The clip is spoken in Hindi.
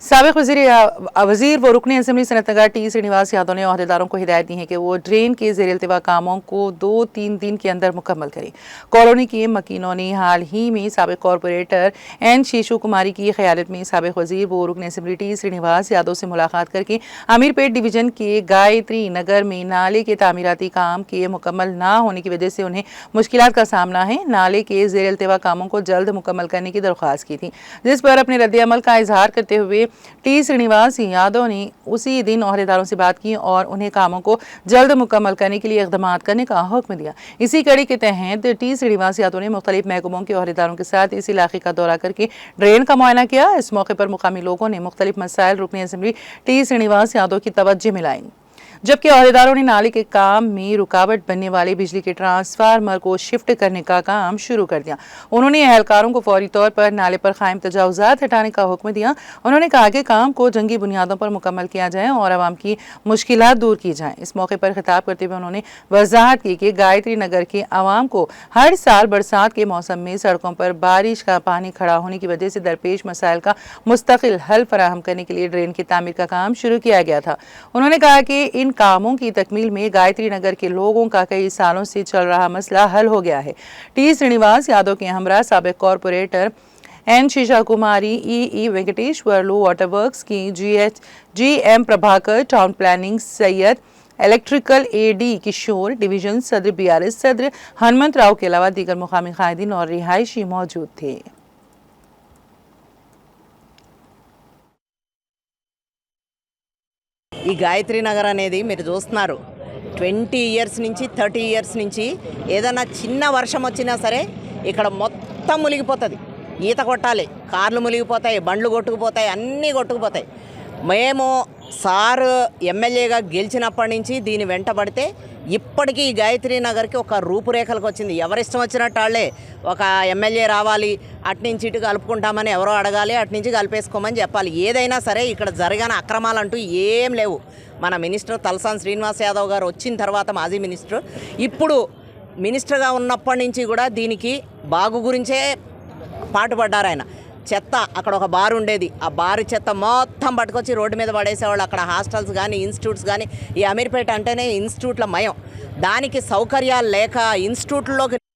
साबिक़ वज़ीर व रुकन असम्बली सनतनगर टी श्रीनिवास यादव ने अहदेदारों को हिदायत दी है कि वो ड्रेन के ज़ेर इल्तिवा कामों को 2-3 दिन के अंदर मुकम्मल करें। कॉलोनी की मकीनों ने हाल ही में साबिक़ कॉरपोरेटर एन शीशु कुमारी की क़यादत में साबिक़ वज़ीर व रुकन असम्बली टी श्रीनिवास यादव से मुलाकात करके अमीरपेट डिवीज़न के गायत्री नगर में नाले के तामीराती काम के मुकम्मल ना होने की वजह से उन्हें मुश्किलात का सामना है। नाले के ज़ेर इल्तिवा कामों को जल्द मुकम्मल करने की दरख्वास्त की थी, जिस पर अपने रद्द-ए-अमल का इजहार करते हुए टी श्रीनिवास यादव ने उसी दिन अहदेदारों से बात की और उन्हें कामों को जल्द मुकम्मल करने के लिए इक़दाम करने का हुक्म दिया। इसी कड़ी के तहत टी श्रीनिवास यादव ने मुख्तलिफ महकमों के अहदेदारों के साथ इस इलाके का दौरा करके ड्रेन का मुआयना किया। इस मौके पर मुकामी लोगों ने मुख्तलिफ मसाइल रुकन असम्बली टी श्रीनिवास यादव की तवज्जो में लाई, जबकि अहदेदारों ने नाले के काम में रुकावट बनने वाले बिजली के ट्रांसफार्मर को शिफ्ट करने का काम शुरू कर दिया। उन्होंने एहलकारों को फौरी तौर पर नाले पर कायम तजावुज़ात हटाने का हुक्म दिया। उन्होंने कहा कि काम को जंगी बुनियादों पर मुकम्मल किया जाए और आवाम की मुश्किलात दूर की जाएं। इस मौके पर खिताब करते हुए उन्होंने वजाहत की कि गायत्री नगर के आवाम को हर साल बरसात के मौसम में सड़कों पर बारिश का पानी खड़ा होने की वजह से दरपेश मसाइल का मुस्तकिल हल फराहम करने के लिए ड्रेन की तामीर का काम शुरू किया गया था। उन्होंने कहा कि इन कामों की तकमील में गायत्री नगर के लोगों का कई सालों से चल रहा मसला हल हो गया है। टी श्रीनिवास यादव के हमरा साबिक़ कॉरपोरेटर एन शीशा कुमारी, ई वेंकटेश्वर लो वाटर वर्क्स की GM Prabhakar, town planning Syed, electrical AD किशोर, डिवीजन सदर BRS सदर हनुमंत राव के अलावा दीगर मुकामी कायदीन और रिहायशी मौजूद थे। ఈ గాయత్రి నగర్ అనేది మీరు చూస్తున్నారు 20 ఇయర్స్ నుంచి 30 ఇయర్స్ నుంచి ఏదైనా చిన్న వర్షం వచ్చినా సరే ఇక్కడ మొత్తం మునిగిపోతుంది. ఈత కొట్టాలి, కార్లు మునిగిపోతాయి, బండ్లు కొట్టుకుపోతాయి, అన్నీ కొట్టుకుపోతాయి. మేము సార్ ఎమ్మెల్యేగా గెలిచినప్పటి నుంచి దీని వెంటబడితే ఇప్పటికీ ఈ గాయత్రి నగర్కి ఒక రూపురేఖలకు వచ్చింది. ఎవరిష్టం వచ్చినట్టు వాళ్ళే ఒక ఎమ్మెల్యే రావాలి, అట్నుంచి ఇటు కలుపుకుంటామని ఎవరో అడగాలి, అట్నుంచి కలిపేసుకోమని చెప్పాలి. ఏదైనా సరే ఇక్కడ జరిగిన అక్రమాలంటూ ఏం లేవు. మన మినిస్టర్ తలసాని శ్రీనివాస్ యాదవ్ గారు వచ్చిన తర్వాత మాజీ మినిస్టర్ ఇప్పుడు మినిస్టర్గా ఉన్నప్పటి నుంచి కూడా దీనికి బాగు గురించే పాటుపడ్డారు ఆయన. చెత్త అక్కడ ఒక బార్ ఉండేది, ఆ బారు చెత్త మొత్తం పట్టుకొచ్చి రోడ్డు మీద పడేసేవాళ్ళు. అక్కడ హాస్టల్స్ కానీ ఇన్స్టిట్యూట్స్ కానీ, ఈ అమీర్పేట అంటేనే ఇన్స్టిట్యూట్ల మయం. దానికి సౌకర్యాలు లేక ఇన్స్టిట్యూట్లోకి